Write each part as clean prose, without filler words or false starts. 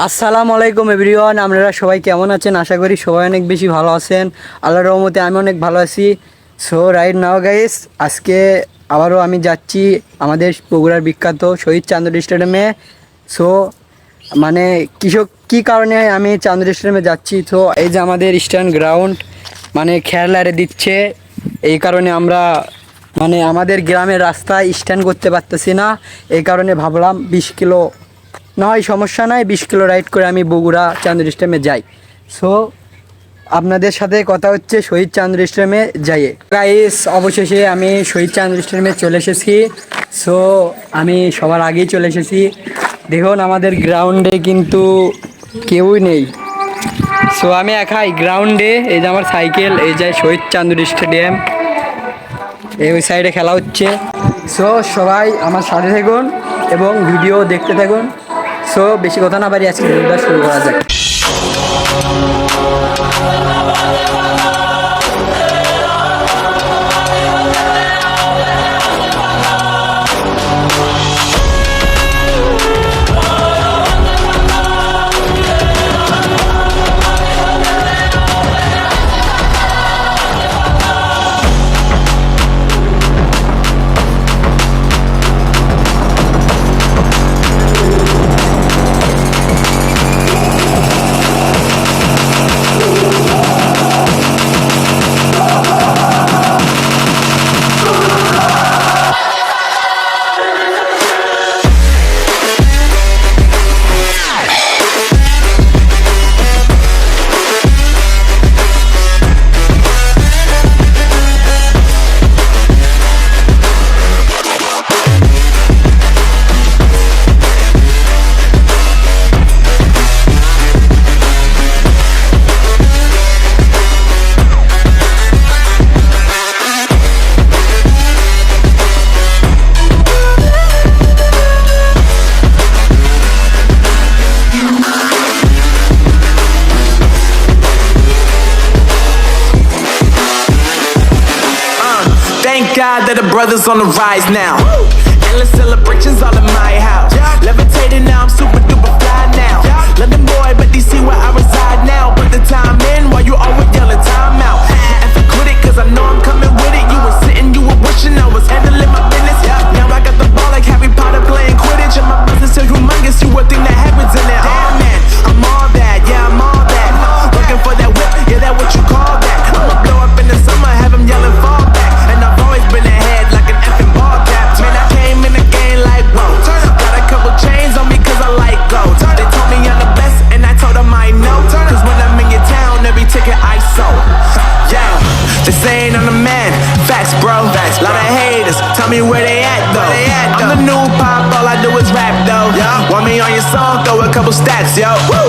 আসসালামু আলাইকুম এভরিওয়ান, আপনারা সবাই কেমন আছেন? আশা করি সবাই অনেক বেশি ভালো আছেন। আল্লাহর রহমতে আমি অনেক ভালো আছি। সো রাইট নাও গাইস, আজকে আবারও আমি যাচ্ছি আমাদের বগুড়ার বিখ্যাত শহীদ চান্দুর স্টেডিয়ামে। সো মানে কী কারণে আমি চান্দুর স্টেডিয়ামে যাচ্ছি, তো এই যে আমাদের স্ট্যান্ড গ্রাউন্ড মানে খেলারে দিচ্ছে, এই কারণে আমরা মানে আমাদের গ্রামের রাস্তায় স্ট্যান্ড করতে পারতেছি না। এই কারণে ভাবলাম 20 কিলো নয়, সমস্যা নাই, 20 কিলো রাইড করে আমি বগুড়া চান্দুর স্টেডিয়ামে যাই। সো আপনাদের সাথে কথা হচ্ছে শহীদ চান্দুর স্টেডিয়ামে যাইয়ে। গাইস, অবশেষে আমি শহীদ চান্দুর স্টেডিয়ামে চলে এসেছি। সো আমি সবার আগেই চলে এসেছি। দেখুন আমাদের গ্রাউন্ডে কিন্তু কেউই নেই। সো আমি একাই গ্রাউন্ডে, এই যে আমার সাইকেল, এই যে শহীদ চান্দুর স্টেডিয়াম, এই ওই সাইডে খেলা হচ্ছে। সো সবাই আমার সাথে থাকুন এবং ভিডিও দেখতে থাকুন। সো বেশি কথা না বাড়ি, আজকে ভিডিওটা শুরু করা যাক। Thank God that the brothers on the rise now. Endless celebrations all in my house. Levitating now, I'm super duper fly now. London boy, but DC where I reside now. Put the time in while you always yelling time out. And for quit it, cause I know I'm coming with it. You were sitting, you were wishing I was handling my business. Now I got the ball like Harry Potter playing Quidditch. And my business is humongous, you would think that happens in it. Oh man, I'm all that, yeah, I'm all that. Looking for that whip, yeah, that what you call that. I'ma blow up in the summer, have them yelling fall back. And I've always been ahead like an effing ball cap. Man, I came in the game like, whoa. Got a couple chains on me cause I like gold. They told me I'm the best and I told them I know. Cause when I'm in your town, every ticket I sold. Yeah, they saying I'm the man. Facts, bro. Lot of haters, tell me where they at though. I'm the new pop, all I do is rap though. Want me on your song, throw a couple stats, yo. Woo!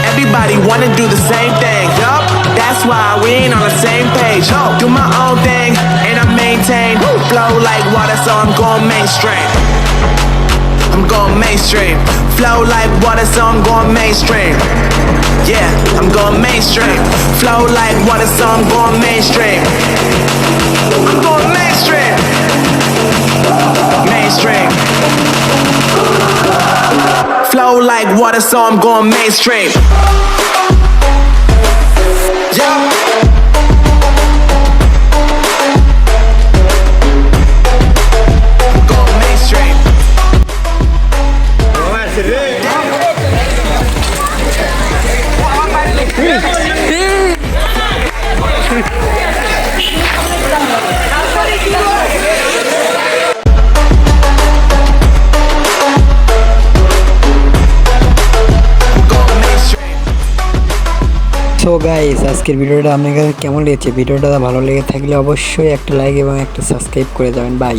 Everybody wanna do the same thing. Yup, that's why we ain't on the same page. Do my own thing and I maintain. Flow like water, so I'm going mainstream. I'm going mainstream. Flow like water, so I'm going mainstream. Yeah, I'm going mainstream. Flow like water, so I'm going mainstream. I'm going mainstream. Mainstream. Flow like water, so I'm going mainstream. Yeah. So guys, আজকের ভিডিওটা আপনার কাছে কেমন লেগেছে? ভিডিওটা ভালো লেগে থাকলে অবশ্যই একটা লাইক এবং একটা সাবস্ক্রাইব করে যাবেন। বাই।